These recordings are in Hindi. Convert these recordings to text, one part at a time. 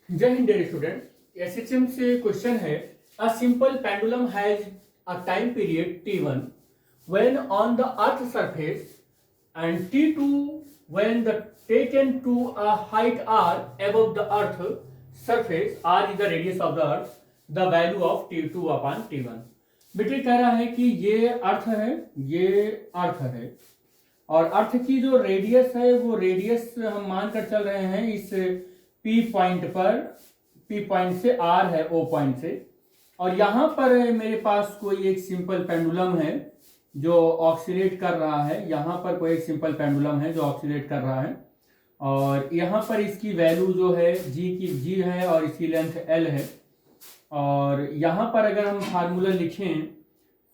जय हिंद डियर स्टूडेंट। एसएचएम से क्वेश्चन है, a simple pendulum has a time period t1 when on the earth surface and t2 when the taken to a height r above the earth surface, r is the radius of the earth, the value of t2 upon t1। बेटे कह रहा है कि ये अर्थ है, ये अर्थ है और अर्थ की जो रेडियस है वो रेडियस हम मानकर चल रहे हैं इस P पॉइंट पर, P पॉइंट से R है O पॉइंट से, और यहाँ पर मेरे पास कोई एक सिंपल पेंडुलम है जो ऑक्सीलेट कर रहा है। यहाँ पर कोई एक सिंपल पेंडुलम है जो ऑक्सीलेट कर रहा है और यहाँ पर इसकी वैल्यू जो है G है और इसकी लेंथ L है। और यहाँ पर अगर हम फार्मूला लिखें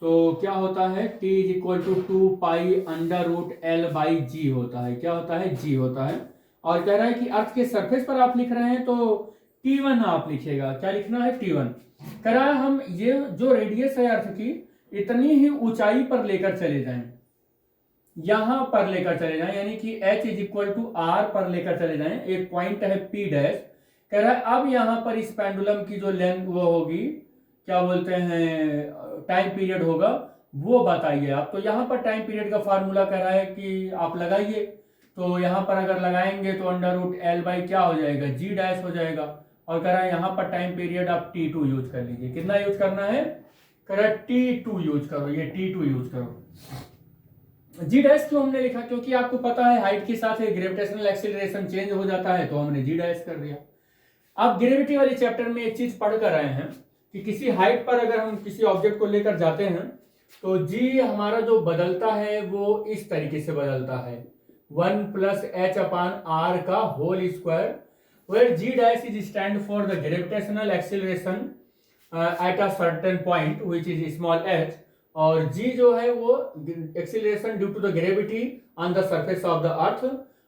तो क्या होता है, T is equal to 2 pi under root L by G होता है। क्या होता है? G होता है। और कह रहा है कि अर्थ के सरफेस पर आप लिख रहे हैं तो T1 आप लिखिएगा। क्या लिखना है? T1। कह रहा है हम ये जो रेडियस है अर्थ की इतनी ही ऊंचाई पर लेकर चले जाएं, यहां पर लेकर चले जाएं, यानी कि H is equal to R पर लेकर चले जाएं। एक पॉइंट है P डैश। कह रहा है अब यहां पर इस पेंडुलम की जो लेंथ वो होगी, क्या बोलते हैं, टाइम पीरियड होगा, वो बताइए आप। तो यहाँ पर टाइम पीरियड का फार्मूला कह रहा है कि आप लगाइए। तो यहाँ पर अगर लगाएंगे तो अंडर रूट L बाई क्या हो जाएगा? G डैश हो जाएगा। और कह रहा है यहाँ पर टाइम पीरियड आप T2 यूज कर लीजिए। कितना यूज करना है? कह रहा है T2 यूज करो, ये T2 यूज करो। G डैश क्यों हमने लिखा? क्योंकि आपको पता है हाइट के साथ ग्रेविटेशनल एक्सीलरेशन चेंज हो जाता है, तो हमने G डैश कर दिया। आप ग्रेविटी वाले चैप्टर में एक चीज पढ़ कर आए हैं कि किसी हाइट पर अगर हम किसी ऑब्जेक्ट को लेकर जाते हैं तो G हमारा जो बदलता है वो इस तरीके से बदलता है, 1 प्लस एच अपान आर का whole square, where G dash is stand for the gravitational acceleration at a certain point which is small h, और G जो है वो acceleration due to the gravity on the surface of the earth,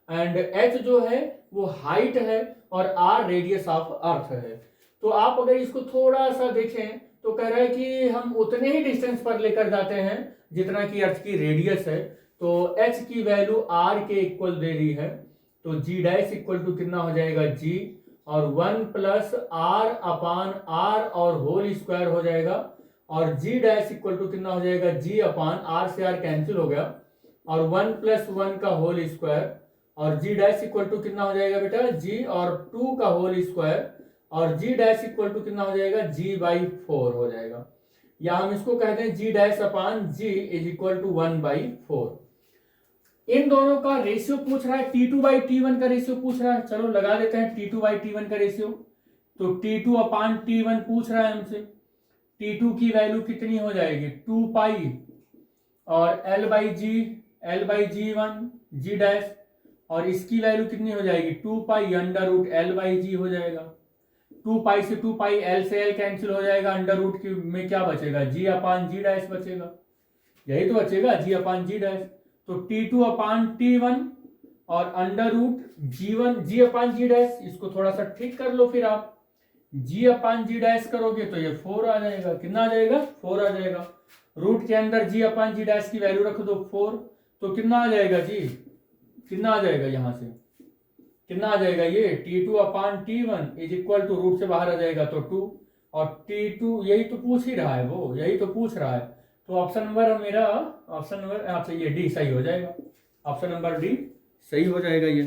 and h जो है वो हाइट है और r रेडियस ऑफ अर्थ है। तो आप अगर इसको थोड़ा सा देखें तो कह रहा है कि हम उतने ही डिस्टेंस पर लेकर जाते हैं जितना कि अर्थ की रेडियस है। तो h की वैल्यू r के इक्वल दे दी है, तो G डैश इक्वल टू कितना हो जाएगा? G, और 1 प्लस r अपान r और होल स्क्वायर हो जाएगा, और G डैश इक्वल टू कितना हो जाएगा? G अपान r से r कैंसिल हो गया, और 1 प्लस 1 का होल स्क्वायर, और G डैश इक्वल टू कितना हो जाएगा बेटा? G और 2 का होल स्क्वायर, और G डैश इक्वल टू कितना हो जाएगा? G बाई 4 हो जाएगा, या हम इसको कहते हैं G dash upon G is equal to 1 by 4। इन दोनों का रेशियो पूछ रहा है, T2 बाई T1 का रेशियो पूछ रहा है। चलो लगा देते हैं T2 बाई T1 का रेशियो। तो T2 अपान T1 पूछ रहा है हमसे। T2 की वैल्यू कितनी हो जाएगी? 2 पाई और L by G1 G dash, और इसकी वैल्यू कितनी हो जाएगी? 2 pi under root L by G हो जाएगा। 2 पाई से 2 पाई, L से L कैंसिल हो जाएगा, अंडर रूट की में क्या बचेगा? G अपान G डैश बचेगा। यही तो बचेगा, G अपान G डैश। तो T2 अपान T1 और अंडर रूट G अपान G डैश, इसको थोड़ा सा ठीक कर लो। फिर आप G अपान G डैश करोगे तो ये 4 आ जाएगा। कितना आ जाएगा? 4 आ जाएगा। रूट के अंदर G अपान G डैश की वैल्यू रख दो 4, तो कितना आ जाएगा? जी कितना आ जाएगा? यहां से कितना आ जाएगा? ये T2 upon T1 is equal to, root से बाहर आ जाएगा तो 2, और T2 यही तो पूछ ही रहा है, वो यही तो पूछ रहा है। तो ऑप्शन नंबर मेरा, ऑप्शन नंबर अच्छा ये डी सही हो जाएगा। ऑप्शन नंबर डी सही हो जाएगा ये।